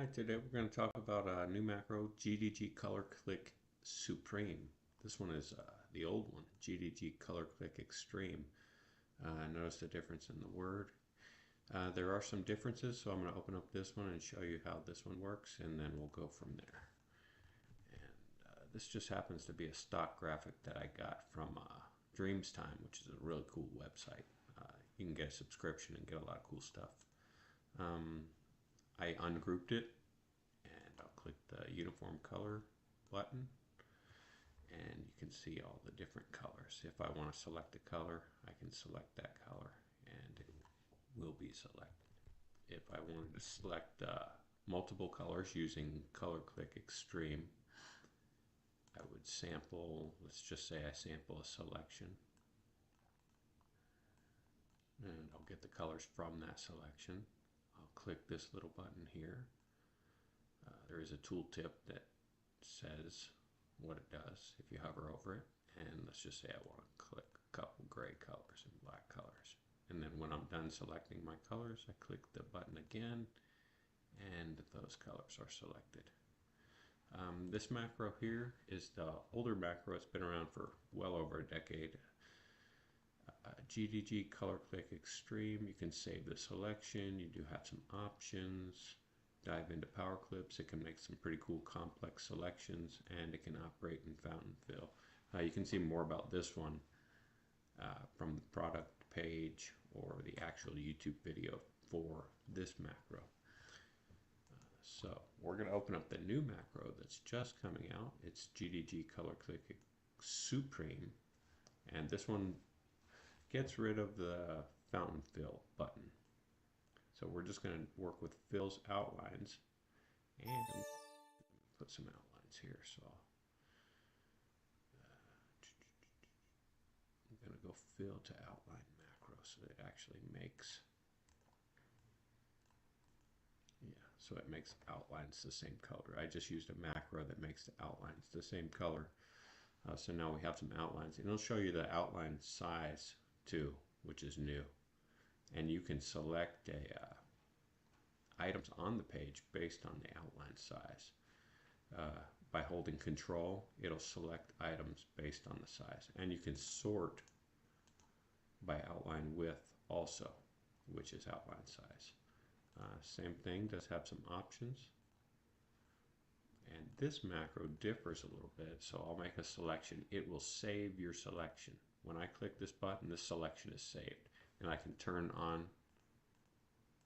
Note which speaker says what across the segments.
Speaker 1: Hi, today we're going to talk about a new macro, GDG Color Click Supreme. This one is the old one, GDG Color Click Extreme. Notice the difference in the word. There are some differences, so I'm going to open up this one and show you how this one works, and then we'll go from there. And this just happens to be a stock graphic that I got from Dreams Time, which is a really cool website. You can get a subscription and get a lot of cool stuff. I ungrouped it, and I'll click the uniform color button, and you can see all the different colors. If I want to select a color, I can select that color and it will be selected. If I wanted to select multiple colors using Color Click Extreme, I would sample, let's just say I sample a selection, and I'll get the colors from that selection. I'll click this little button here. There is a tooltip that says what it does if you hover over it. And let's just say I want to click a couple gray colors and black colors. And then when I'm done selecting my colors, I click the button again and those colors are selected. This macro here is the older macro. It's been around for well over a decade. GDG Color Click Extreme. You can save the selection. You do have some options. Dive into power clips. It can make some pretty cool complex selections, and it can operate in fountain fill. You can see more about this one from the product page or the actual YouTube video for this macro. So we're going to open up the new macro that's just coming out. It's GDG Color Click Supreme, and this one gets rid of the fountain fill button. So we're just going to work with fills outlines, and put some outlines here. So I'm going to go fill to outline macro, so it actually makes, so it makes outlines the same color. I just used a macro that makes the outlines the same color. So now we have some outlines, and it'll show you the outline size too, which is new. And you can select items on the page based on the outline size. By holding Control, it'll select items based on the size. And you can sort by outline width also, which is outline size. Same thing, does have some options. And this macro differs a little bit, so I'll make a selection. It will save your selection. When I click this button, this selection is saved. And I can turn on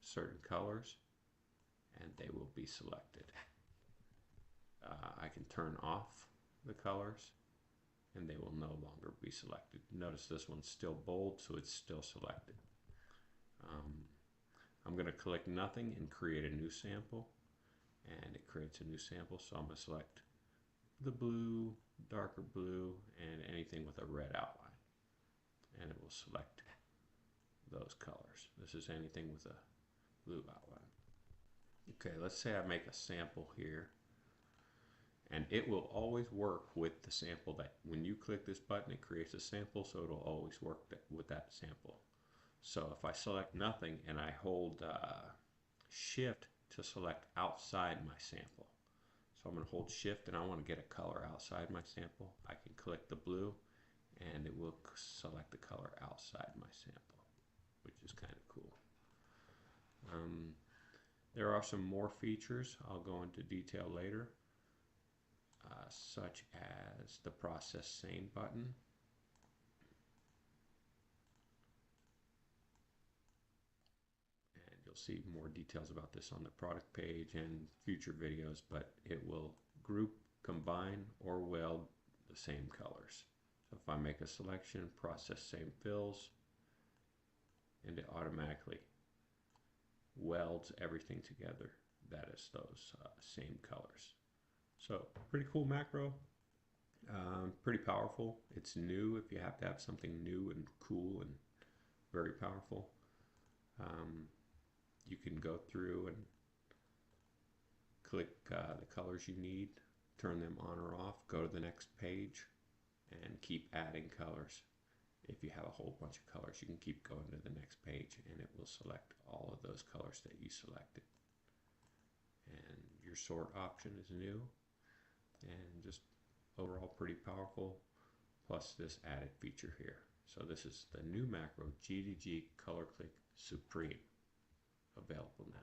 Speaker 1: certain colors and they will be selected. I can turn off the colors and they will no longer be selected. Notice this one's still bold, so it's still selected. I'm going to click nothing and create a new sample, and it creates a new sample. So I'm going to select the blue, darker blue, and anything with a red outline, and it will select those colors. This is anything with a blue outline. Okay, let's say I make a sample here, and it will always work with the sample. That when you click this button, it creates a sample, so it'll always work with that sample. So if I select nothing and I hold Shift to select outside my sample, so I'm going to hold Shift and I want to get a color outside my sample, I can click the blue and it will select the color outside my sample, which is kind of cool. There are some more features I'll go into detail later, such as the Process Same button. And you'll see more details about this on the product page and future videos, but it will group, combine, or weld the same colors. So if I make a selection, Process Same fills, and it automatically welds everything together. That is those same colors. So pretty cool macro, pretty powerful. It's new if you have to have something new and cool and very powerful. You can go through and click the colors you need, turn them on or off, go to the next page, and keep adding colors. If you have a whole bunch of colors, you can keep going to the next page and it will select all of those colors that you selected. And laser sort option is new, and just overall pretty powerful, plus this added feature here. So this is the new macro GDG Color Click Supreme, available now.